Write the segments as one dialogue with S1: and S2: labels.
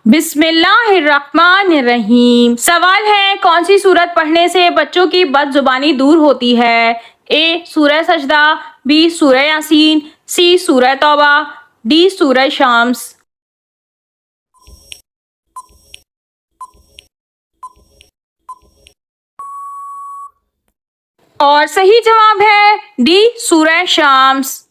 S1: बिस्मिल्लाहिर्रहमानिर्रहीम। सवाल है, कौन सी सूरत पढ़ने से बच्चों की बदजुबानी दूर होती है? ए सूरह सजदा, बी सूरह यासीन, सी सूरह तौबा, डी सूरह शाम्स। और सही जवाब है डी सूरह शाम्स।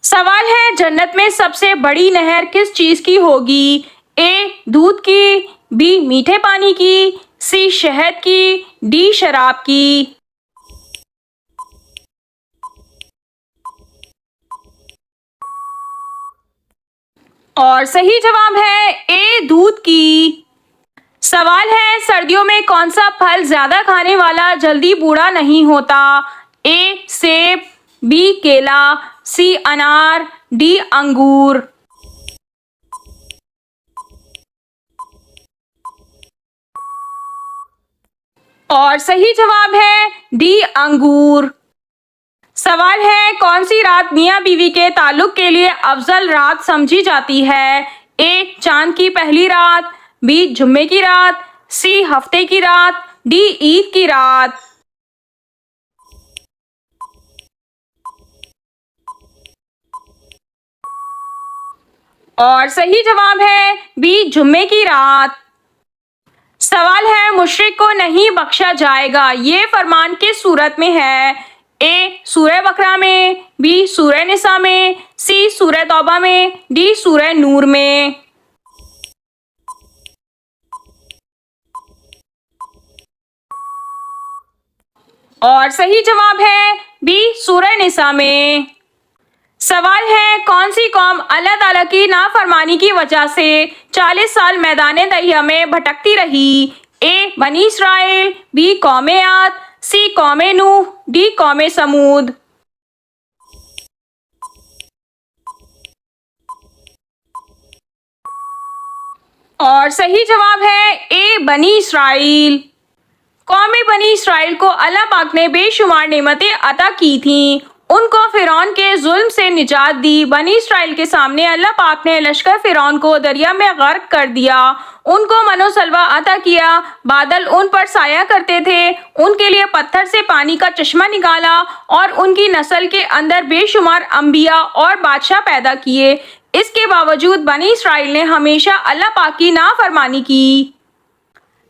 S1: सवाल है, जन्नत में सबसे बड़ी नहर किस चीज की होगी? ए दूध की, बी मीठे पानी की, सी शहद की, डी शराब की। और सही जवाब है ए दूध की। सवाल है, सर्दियों में कौन सा फल ज्यादा खाने वाला जल्दी बूढ़ा नहीं होता? ए सेब, बी केला, सी अनार, डी अंगूर। और सही जवाब है डी अंगूर। सवाल है, कौन सी रात मियां बीवी के ताल्लुक के लिए अफजल रात समझी जाती है? ए चांद की पहली रात, बी जुम्मे की रात, सी हफ्ते की रात, डी ईद की रात। और सही जवाब है बी जुम्मे की रात। सवाल है, मुशरिक को नहीं बख्शा जाएगा, ये फरमान किस सूरत में है? ए सूरह बकरा में, बी सूरह निसा में, सी सूरह तौबा में, डी सूरह नूर में। और सही जवाब है बी सूरह निसा में। सवाल है, कौन सी कौम अल्लाह ताला की नाफरमानी की वजह से 40 साल मैदान दहिया में भटकती रही? ए बनी इसराइल, बी कौमे आद, सी कौमे नूह, डी कौमे समूद। और सही जवाब है ए बनी इसराइल। कौमे बनी इसराइल को अल्लाह पाक ने बेशुमार नेमतें अता की थीं। उनको फिरौन के जुल्म से निजात दी। बनी इसराइल के सामने अल्लाह पाक ने लश्कर फिरौन को दरिया में गर्क कर दिया। उनको मनो सलवा अता किया। बादल उन पर साया करते थे। उनके लिए पत्थर से पानी का चश्मा निकाला और उनकी नस्ल के अंदर बेशुमार अंबिया और बादशाह पैदा किए। इसके बावजूद बनी इसराइल ने हमेशा अल्लाह पाक की नाफरमानी की।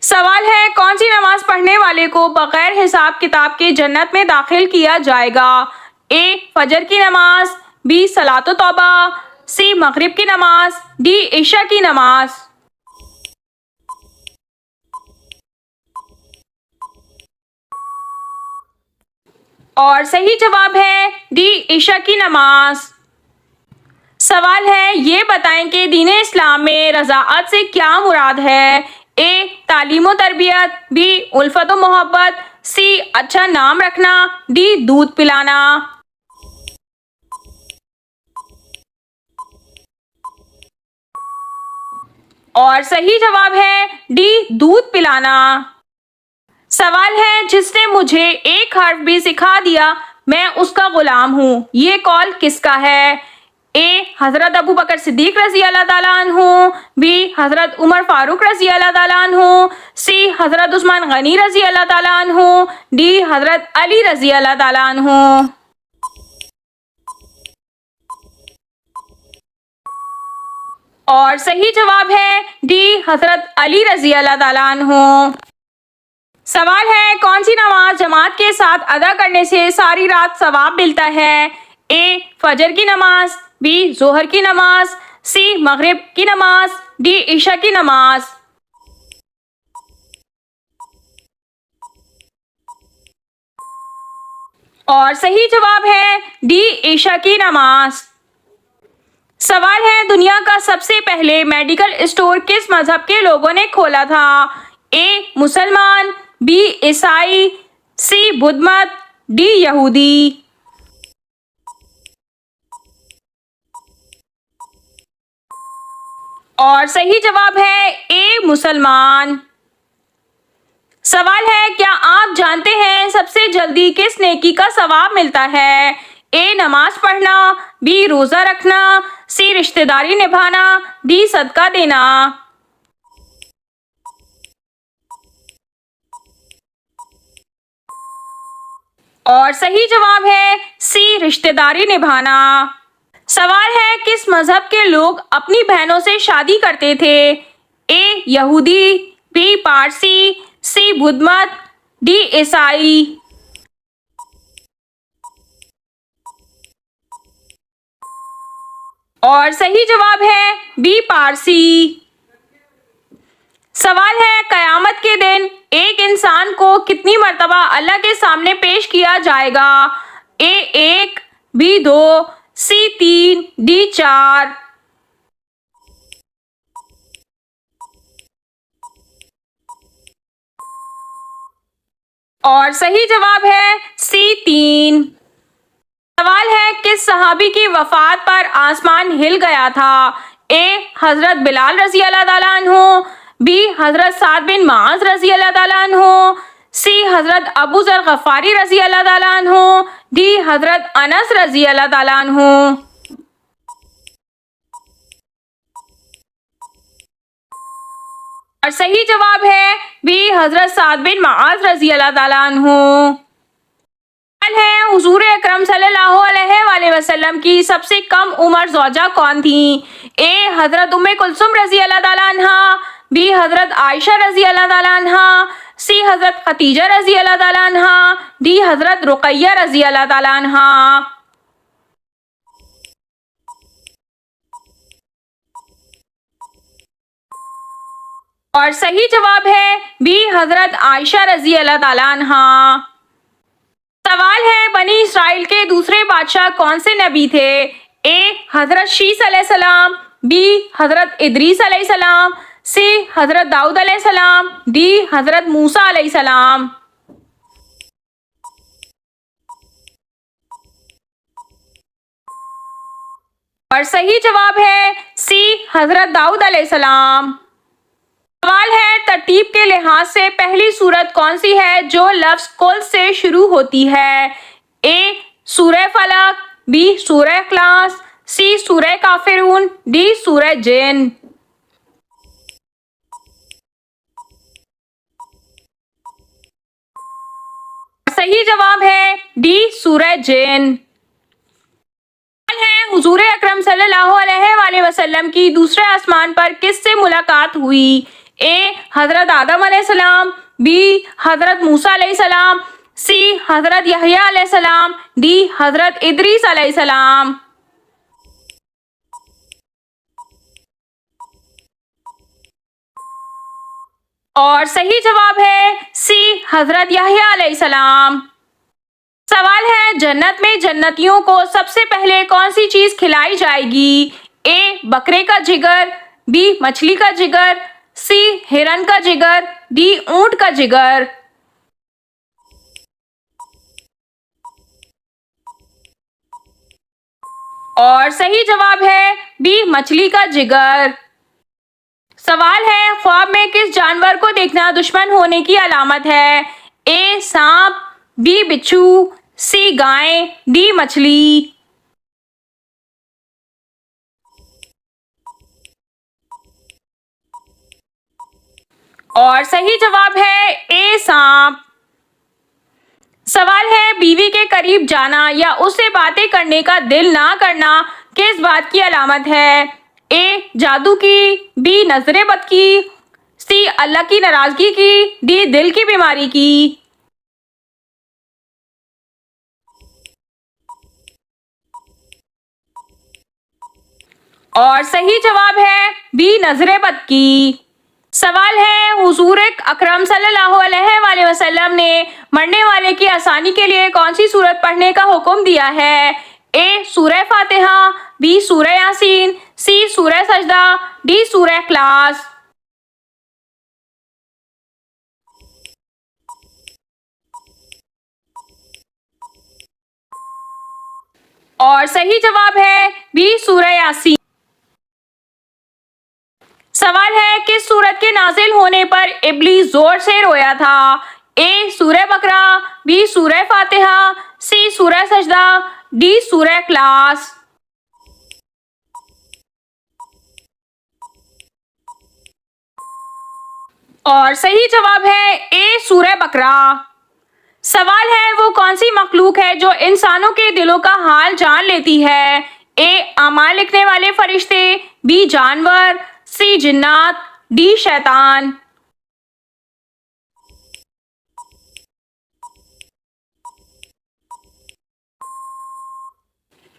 S1: सवाल है, कौन सी नमाज पढ़ने वाले को बगैर हिसाब किताब के जन्नत में दाखिल किया जाएगा? ए फजर की नमाज, बी सलातो तौबा, सी मगरिब की नमाज, डी इशा की नमाज। और सही जवाब है डी इशा की नमाज। सवाल है, ये बताएं कि दीन इस्लाम में रज़ाअत से क्या मुराद है? ए तालीम व तरबियत, बी उल्फत व मोहब्बत, सी अच्छा नाम रखना, डी दूध पिलाना। और सही जवाब है डी दूध पिलाना। सवाल है, जिसने मुझे एक हर्फ भी सिखा दिया मैं उसका गुलाम हूँ, ये कौल किसका है? ए हजरत अबू बकर सिद्दीक रजी अल्लाह ताला अन्हु, बी हजरत उमर फारूक रजी अल्लाह ताला अन्हु, सी हजरत उस्मान गनी रजी अल्लाह ताला अन्हु, डी हजरत अली रजी अल्लाह ताला अन्हु। और सही जवाब है डी हजरत अली रजी अल्लाह ताला अन्हु। सवाल है, कौन सी नमाज जमात के साथ अदा करने से सारी रात सवाब मिलता है? ए फजर की नमाज, बी जोहर की नमाज, सी मगरिब की नमाज, डी इशा की नमाज। और सही जवाब है डी इशा की नमाज। सवाल है, दुनिया का सबसे पहले मेडिकल स्टोर किस मजहब के लोगों ने खोला था? ए मुसलमान, बी ईसाई, सी बुद्ध मत, डी यहूदी। और सही जवाब है ए मुसलमान। सवाल है, क्या आप जानते हैं सबसे जल्दी किस नेकी का सवाब मिलता है? ए नमाज पढ़ना, बी रोजा रखना, सी रिश्तेदारी निभाना, डी सदका देना। और सही जवाब है सी रिश्तेदारी निभाना। सवाल है किस मजहब के लोग अपनी बहनों से शादी करते थे? ए यहूदी, बी पारसी, सी बुद्ध मत, डी ईसाई। और सही जवाब है बी पारसी। सवाल है कयामत के दिन एक इंसान को कितनी मर्तबा अल्लाह के सामने पेश किया जाएगा? ए एक, बी दो, सी तीन, डी चार। और सही जवाब है सी तीन। सवाल है किस सहाबी की वफात पर आसमान हिल गया था? ए हजरत बिलाल रजी अल्लाह ताला अन्हु, बी हजरत साद बिन माज रजी अल्लाह ताला अन्हु, सी हजरत अबू जर गफारी रजी अल्लाह ताला अन्हु, डी हजरत अनस रजी अल्लाह ताला अन्हु। और सही जवाब है बी हजरत साद बिन माज रजी अल्लाह ताला अन्हु। है हुजूर अकरम सल्लल्लाहु अलैहि वसल्लम की सबसे कम उम्र ज़ौजा कौन थी? ए हजरत उम्मे कुलसुम रजी अल्लाह ताला अन्हा, बी हजरत आयशा रजी अल्लाह ताला अन्हा, सी हजरत खतीजा रजी अल्लाह ताला अन्हा, डी हजरत रुकैया रजी अल्लाह ताला अन्हा। और सही जवाब है बी हजरत आयशा रजी अल्लाह ताला अन्हा। सवाल है बनी इसराइल के दूसरे बादशाह कौन से नबी थे? ए हजरत शीस अलैहिस्सलाम, बी हजरत इदरीस अलैहिस्सलाम, सी हजरत दाऊद अलैहिस्सलाम, डी हजरत मूसा अलैहिस्सलाम। और सही जवाब है सी हजरत दाऊद अलैहिस्सलाम। सवाल है तरतीब के लिहाज से पहली सूरत कौन सी है जो लफ्ज कुल से शुरू होती है? ए सूरह फलक, बी सूरह इखलास, सी सूरह काफिरून, डी सूरह जिन। सही जवाब है डी सूरह जिन। है हुजूर अकरम सल्लल्लाहु अलैहि वसल्लम की दूसरे आसमान पर किससे मुलाकात हुई? ए हजरत आदम अलैहिस्सलाम, बी हजरत मूसा अलैहिस्सलाम, सी हजरत यहया अलैहिस्सलाम, डी हजरत इदरीस अलैहिस्सलाम। और सही जवाब है सी हजरत यहया अलैहिस्सलाम। सवाल है जन्नत में जन्नतियों को सबसे पहले कौन सी चीज खिलाई जाएगी? ए बकरे का जिगर, बी मछली का जिगर, सी हिरन का जिगर, डी ऊंट का जिगर। और सही जवाब है बी मछली का जिगर। सवाल है ख्वाब में किस जानवर को देखना दुश्मन होने की अलामत है? ए सांप, बी बिच्छू, सी गाय, डी मछली। और सही जवाब है ए सांप। सवाल है बीवी के करीब जाना या उससे बातें करने का दिल ना करना किस बात की अलामत है? ए जादू की, बी नजरे बद की, सी अल्लाह की नाराजगी की, डी दिल की बीमारी की। और सही जवाब है बी नजरे बद की। सवाल है हुजूर अकरम सल्लल्लाहु अलैहि वसल्लम ने मरने वाले की आसानी के लिए कौन सी सूरत पढ़ने का हुक्म दिया है? ए सूरह फातिहा, बी सूरह यासीन, सी सूरह सजदा, डी सूरह इखलास। और सही जवाब है बी सूरह यासीन। सवाल है किस सूरत के नाजिल होने पर इब्लीस जोर से रोया था? ए सूरह बकरा, बी सूरह फातिहा, सी सूरह सजदा, डी सूरह इखलास। और सही जवाब है ए सूरह बकरा। सवाल है वो कौन सी मखलूक है जो इंसानों के दिलों का हाल जान लेती है? ए अमाल लिखने वाले फरिश्ते, बी जानवर, सी जिन्नात, डी शैतान।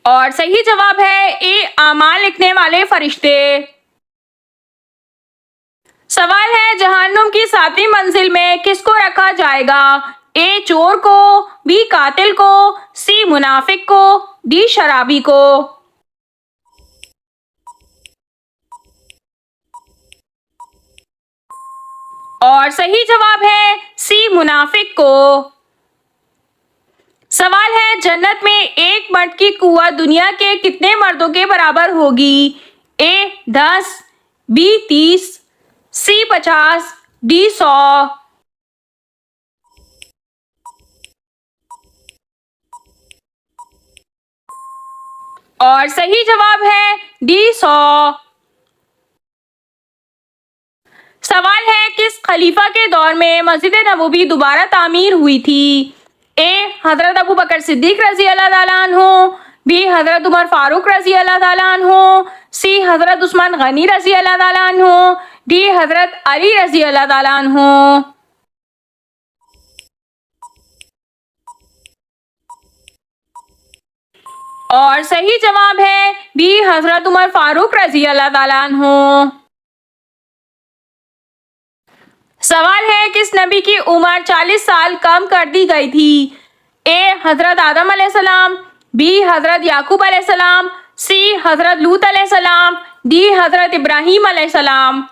S1: और सही जवाब है ए अमाल लिखने वाले फरिश्ते। सवाल है जहन्नुम की 7वीं मंजिल में किसको रखा जाएगा? ए चोर को, बी कातिल को, सी मुनाफिक को, डी शराबी को। और सही जवाब है सी मुनाफिक को। सवाल है जन्नत में एक मर्द की कुव्वत दुनिया के कितने मर्दों के बराबर होगी? ए 10, बी 30, सी 50, डी 100। और सही जवाब है डी 100। सवाल है किस खलीफा के दौर में मस्जिद नबवी दोबारा तामीर हुई थी? ए हजरत अबू बकर सिद्दीक रजी अल्लाह ताला अन्हु, बी हजरत उमर फारूक रजी अल्लाह ताला अन्हु, सी हजरत उस्मान गनी रजी अल्लाह ताला अन्हु, डी हजरत अली रजी अल्लाह ताला अन्हु। और सही जवाब है बी हजरत उमर फारूक रजी अल्लाह ताला अन्हु। सवाल है किस नबी की उम्र 40 साल कम कर दी गई थी? ए हजरत आदम अलैहिस्सलाम, बी हजरत याकूब अलैहिस्सलाम, सी हजरत लूत अलैहिस्सलाम, डी हजरत इब्राहीम अलैहिस्सलाम।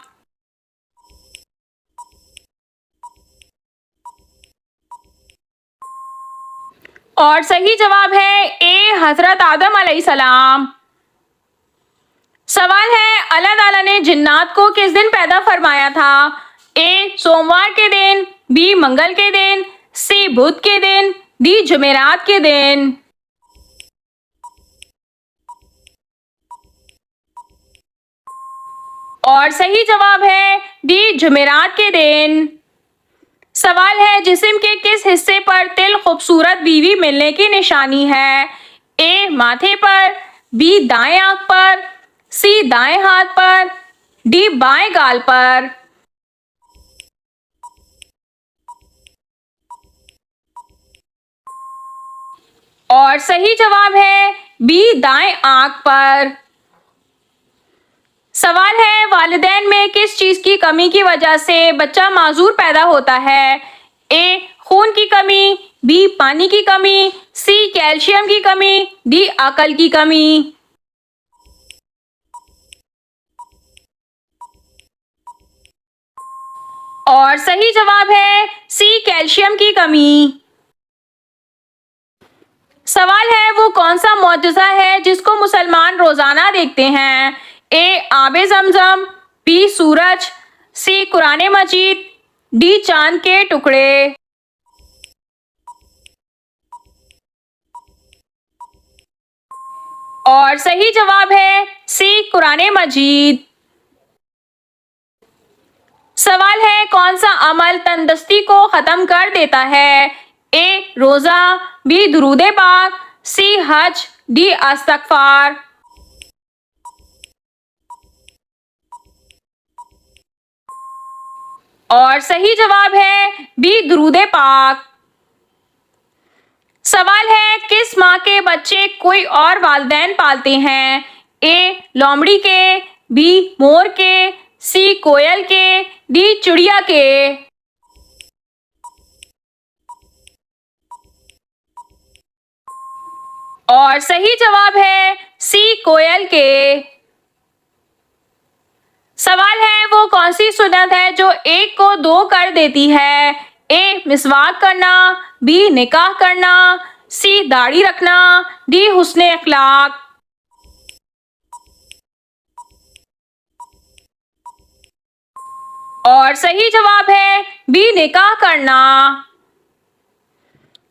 S1: और सही जवाब है ए हजरत आदम अलैहिस्सलाम। सवाल है अल्लाह ताला ने जिन्नात को किस दिन पैदा फरमाया था? ए सोमवार के दिन, बी मंगल के दिन, सी बुध के दिन, डी जुमेरात के दिन। और सही जवाब है डी जुमेरात के दिन। सवाल है जिस्म के किस हिस्से पर तिल खूबसूरत बीवी मिलने की निशानी है? ए माथे पर, बी दाएं आंख पर, सी दाएं हाथ पर, डी बाएं गाल पर। और सही जवाब है बी दाएं आंख पर। सवाल है वालिदैन में किस चीज की कमी की वजह से बच्चा माजूर पैदा होता है? ए खून की कमी, बी पानी की कमी, सी कैल्शियम की कमी, डी अकल की कमी। और सही जवाब है सी कैल्शियम की कमी। सवाल है वो कौन सा मौजज़ा है जिसको मुसलमान रोजाना देखते हैं? ए आबे जमजम, बी सूरज, सी कुरान मजीद, डी चांद के टुकड़े। और सही जवाब है सी कुरान मजीद। सवाल है कौन सा अमल तंदुरुस्ती को खत्म कर देता है? ए रोजा, बी दुरूद पाक, सी हज, डी इस्तगफार। और सही जवाब है बी दुरूद पाक। सवाल है किस माँ के बच्चे कोई और वालिदैन पालते हैं? ए लोमड़ी के, बी मोर के, सी कोयल के, डी चिड़िया के। और सही जवाब है सी कोयल के। सवाल है वो कौन सी सुन्नत है जो एक को 2 कर देती है? ए मिसवाक करना, बी निकाह करना, सी दाढ़ी रखना, डी हुस्न अखलाक। और सही जवाब है बी निकाह करना।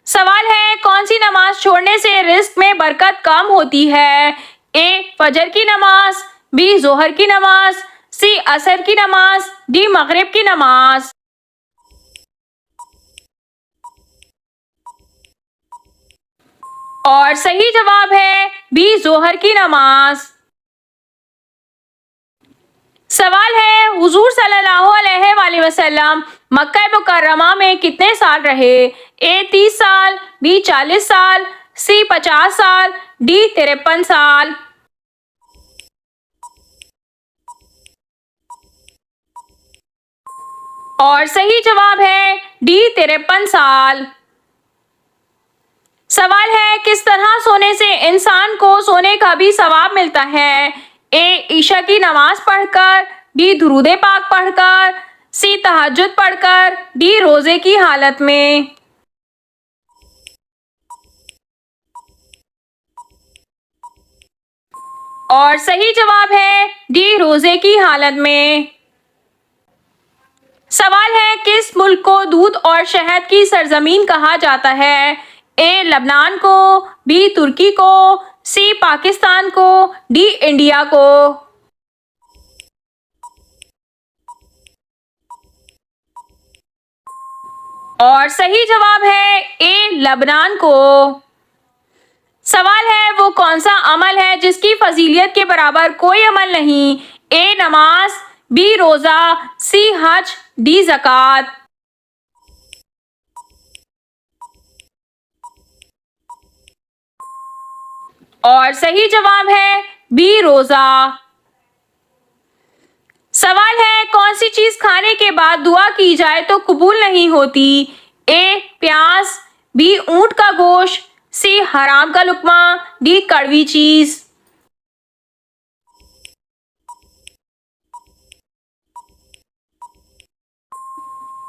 S1: सवाल है कौन सी नमाज छोड़ने से रिस्क में बरकत कम होती है? ए फजर की नमाज, बी जोहर की नमाज, सी असर की नमाज, डी मगरिब की नमाज। और सही जवाब है बी जोहर की नमाज। सवाल है हुजूर सल्लल्लाहु अलैहि वसल्लम मक्का मुकर्रमा में कितने साल रहे? ए 30 साल, बी 40 साल, सी 50 साल, डी 53 साल। और सही जवाब है डी 53 साल। सवाल है किस तरह सोने से इंसान को सोने का भी सवाब मिलता है? ए ईशा की नमाज पढ़कर, बी दुरूदे पाक पढ़कर, सी तहज्जुद पढ़कर, डी रोजे की हालत में। और सही जवाब है डी रोजे की हालत में। सवाल है किस मुल्क को दूध और शहद की सरजमीन कहा जाता है? ए लबनान को, बी तुर्की को, सी पाकिस्तान को, डी इंडिया को। और सही जवाब है ए लबनान को। सवाल है वो कौन सा अमल है जिसकी फजीलियत के बराबर कोई अमल नहीं? ए नमाज, बी रोजा, सी हज, डी ज़कात। और सही जवाब है बी रोजा। सवाल है कौन सी चीज खाने के बाद दुआ की जाए तो कबूल नहीं होती? ए प्याज, बी ऊंट का गोश्त, सी हराम का लुकमा, डी कड़वी चीज।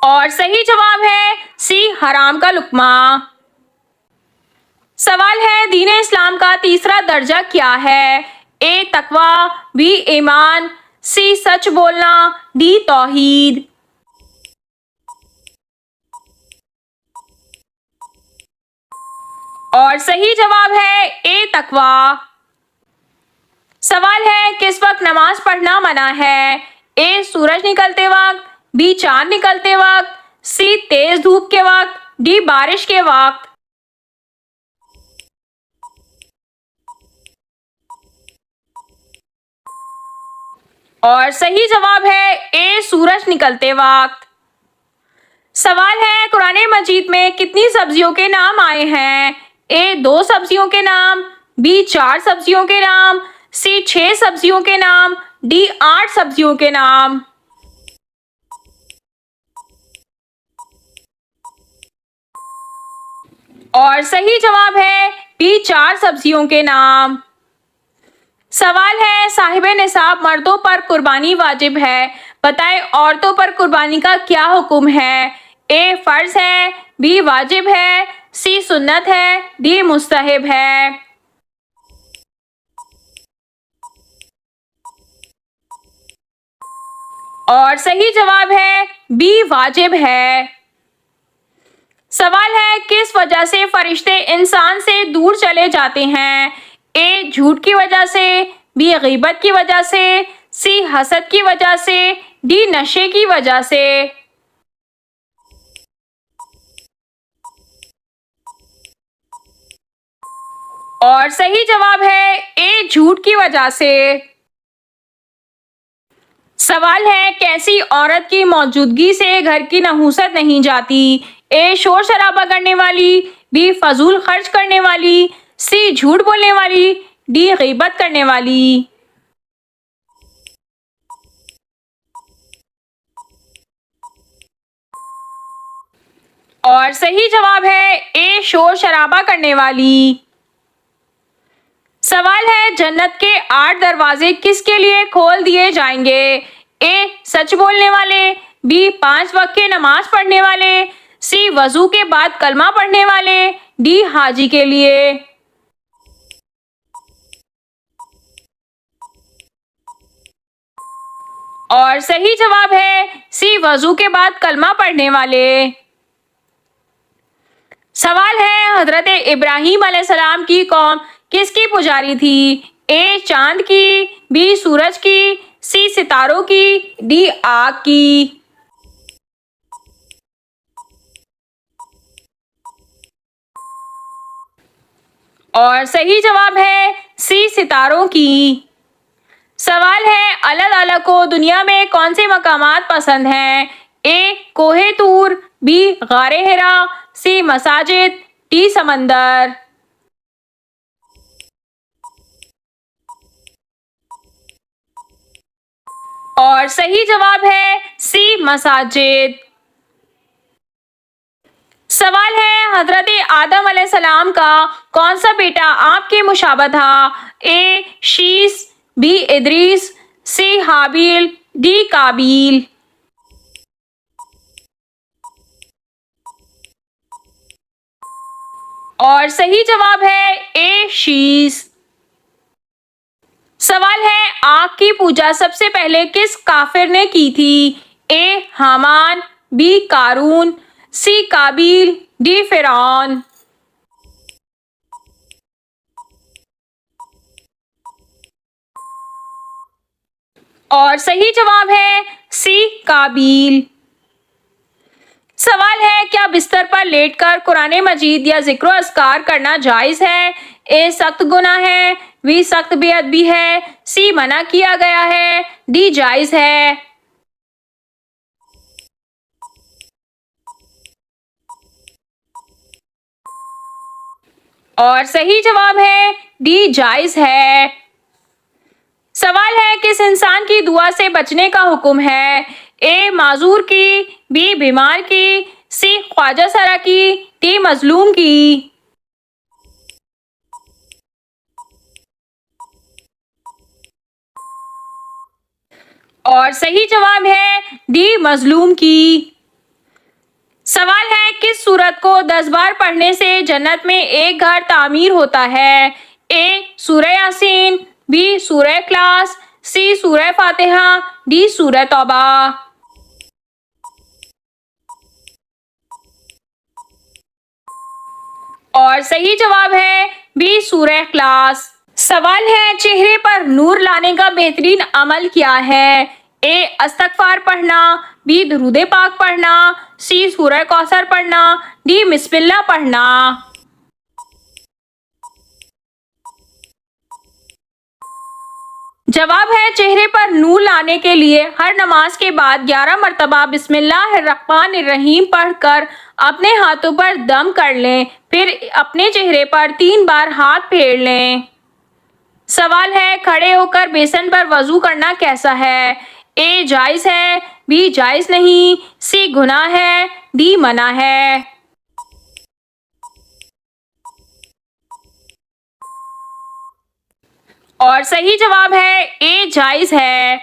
S1: और सही जवाब है सी हराम का लुकमा। सवाल है दीन इस्लाम का तीसरा दर्जा क्या है? ए तकवा, बी ईमान, सी सच बोलना, डी तौहीद। और सही जवाब है ए तकवा। सवाल है किस वक्त नमाज पढ़ना मना है? ए सूरज निकलते वक्त, बी चांद निकलते वक्त, सी तेज धूप के वक्त, डी बारिश के वक्त। और सही जवाब है ए सूरज निकलते वक्त। सवाल है कुरान मजीद में कितनी सब्जियों के नाम आए हैं? ए 2 सब्जियों के नाम, बी 4 सब्जियों के नाम, सी 6 सब्जियों के नाम, डी 8 सब्जियों के नाम। और सही जवाब है बी 4 सब्जियों के नाम। सवाल है साहिब निसाब मर्दों पर कुर्बानी वाजिब है, बताएं औरतों पर कुर्बानी का क्या हुक्म है? ए फर्ज है, बी वाजिब है, सी सुन्नत है, डी मुस्तहब है। और सही जवाब है बी वाजिब है। सवाल है किस वजह से फरिश्ते इंसान से दूर चले जाते हैं? ए झूठ की वजह से, बी गीबत की वजह से, सी हसद की वजह से, डी नशे की वजह से। और सही जवाब है ए झूठ की वजह से। सवाल है कैसी औरत की मौजूदगी से घर की नहुसत नहीं जाती? ए शोर शराबा करने वाली, बी फजूल खर्च करने वाली, सी झूठ बोलने वाली, डी गीबत करने वाली। और सही जवाब है ए शोर शराबा करने वाली। सवाल है जन्नत के 8 दरवाजे किसके लिए खोल दिए जाएंगे? ए सच बोलने वाले, बी 5 वक्त की नमाज पढ़ने वाले, सी वजू के बाद कलमा पढ़ने वाले, डी हाजी के लिए। और सही जवाब है सी वजू के बाद कलमा पढ़ने वाले। सवाल है हजरत इब्राहीम अलैहिस्सलाम की कौम किसकी पुजारी थी? ए चांद की, बी सूरज की, सी सितारों की, डी आग की। और सही जवाब है सी सितारों की। सवाल है अल्लाह ताला को दुनिया में कौन से मकामात पसंद हैं? ए कोहे तूर, बी गारे हिरा, सी मसाजिद, डी समंदर। और सही जवाब है सी मसाजिद। सवाल है हजरत आदम अलैहिस्सलाम का कौन सा बेटा आपके मुशाबह था? ए शीस, बी इदरीस, सी हाबिल, डी काबिल। और सही जवाब है ए शीस। सवाल है आग की पूजा सबसे पहले किस काफिर ने की थी? ए हामान, बी कारून, सी काबिल, डी फिरौन। और सही जवाब है सी काबिल। सवाल है क्या बिस्तर पर लेटकर कुरान मजीद या जिक्र अस्कार करना जायज है? ए सख्त गुनाह है, बी सख्त बेअदबी है, सी मना किया गया है, डी जायज है। और सही जवाब है डी जायज है। सवाल है किस इंसान की दुआ से बचने का हुक्म है? ए माजूर की, बी बीमार की, सी ख्वाजा सरा की, डी मजलूम की। और सही जवाब है डी मजलूम की। सवाल है किस सूरत को 10 बार पढ़ने से जन्नत में एक घर तामीर होता है? ए सूरह यासीन, बी सूरह इखलास, सी सूरह फातिहा, डी सूरह तौबा। और सही जवाब है बी सूरह इखलास। सवाल है चेहरे पर नूर लाने का बेहतरीन अमल क्या है? ए अस्तगफार पढ़ना, बी दुरूद पाक पढ़ना, सी सूरह कौसर पढ़ना, डी बिस्मिल्लाह पढ़ना। जवाब है चेहरे पर नूर लाने के लिए हर नमाज के बाद 11 मरतबा बिस्मिल्लाहिर्रहमानिर्रहीम पढ़कर अपने हाथों पर दम कर लें, फिर अपने चेहरे पर 3 बार हाथ फेर लें। सवाल है खड़े होकर बेसन पर वजू करना कैसा है? ए जायज है, बी जायज नहीं, सी गुनाह है, डी मना है। और सही जवाब है ए जायज है।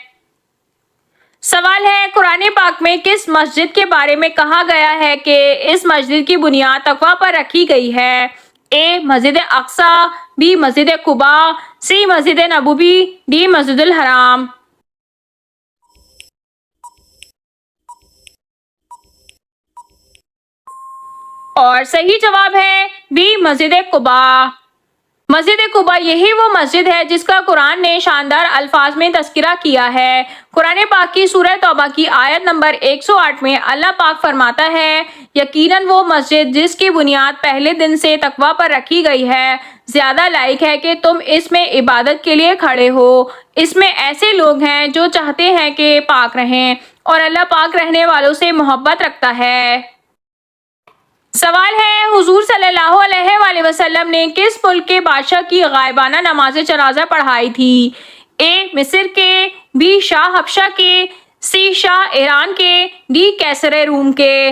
S1: सवाल है कुरान पाक में किस मस्जिद के बारे में कहा गया है कि इस मस्जिद की बुनियाद तकवा पर रखी गई है? ए मस्जिद अक्सा, बी मस्जिद कुबा, सी मस्जिद नबवी, डी मस्जिदुल हराम। और सही जवाब है बी मस्जिद कुबा। मस्जिद कुबा यही वो मस्जिद है जिसका कुरान ने शानदार अल्फाज में तस्करा किया है। कुरान पाक की सूरह तौबा की आयत नंबर 108 में अल्लाह पाक फरमाता है यकीनन वो मस्जिद जिसकी बुनियाद पहले दिन से तकवा पर रखी गई है ज्यादा लायक है कि तुम इसमें इबादत के लिए खड़े हो। इसमें ऐसे लोग हैं जो चाहते हैं कि पाक रहें और अल्लाह पाक रहने वालों से मोहब्बत रखता है। सवाल है हुजूर सल्लल्लाहु अलैहि वसल्लम ने किस मुल्क के बादशाह की गायबाना नमाज जनाजा पढ़ाई थी? ए मिस्र के, बी शाह हबशा के, सी शाह ईरान के, डी कैसर रूम के।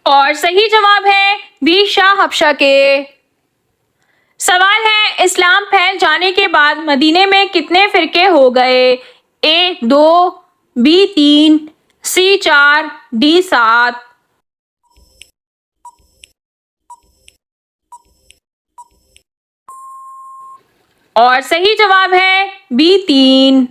S1: और सही जवाब है बी शाह हबशा के। सवाल है इस्लाम फैल जाने के बाद मदीने में कितने फिरके हो गए? ए 2, बी 3, सी 4, डी 7। और सही जवाब है बी 3।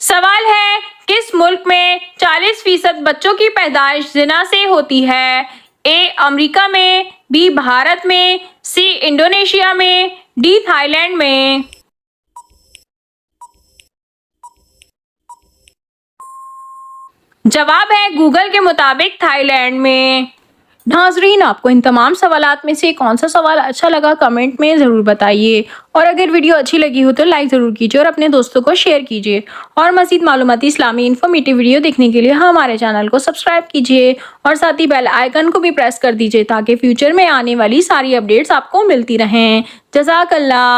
S1: सवाल है किस मुल्क में 40% बच्चों की पैदाइश जिना से होती है? ए अमेरिका में, बी भारत में, सी इंडोनेशिया में, डी थाईलैंड में। जवाब है गूगल के मुताबिक थाईलैंड में। नाजरीन, आपको इन तमाम सवालात में से कौन सा सवाल अच्छा लगा कमेंट में ज़रूर बताइए, और अगर वीडियो अच्छी लगी हो तो लाइक ज़रूर कीजिए और अपने दोस्तों को शेयर कीजिए। और मज़ीद मालूमाती इस्लामी इन्फॉर्मेटिव वीडियो देखने के लिए हमारे चैनल को सब्सक्राइब कीजिए और साथ ही बेल आइकन को भी प्रेस कर दीजिए ताकि फ्यूचर में आने वाली सारी अपडेट्स आपको मिलती रहें। जज़ाकल्लाह।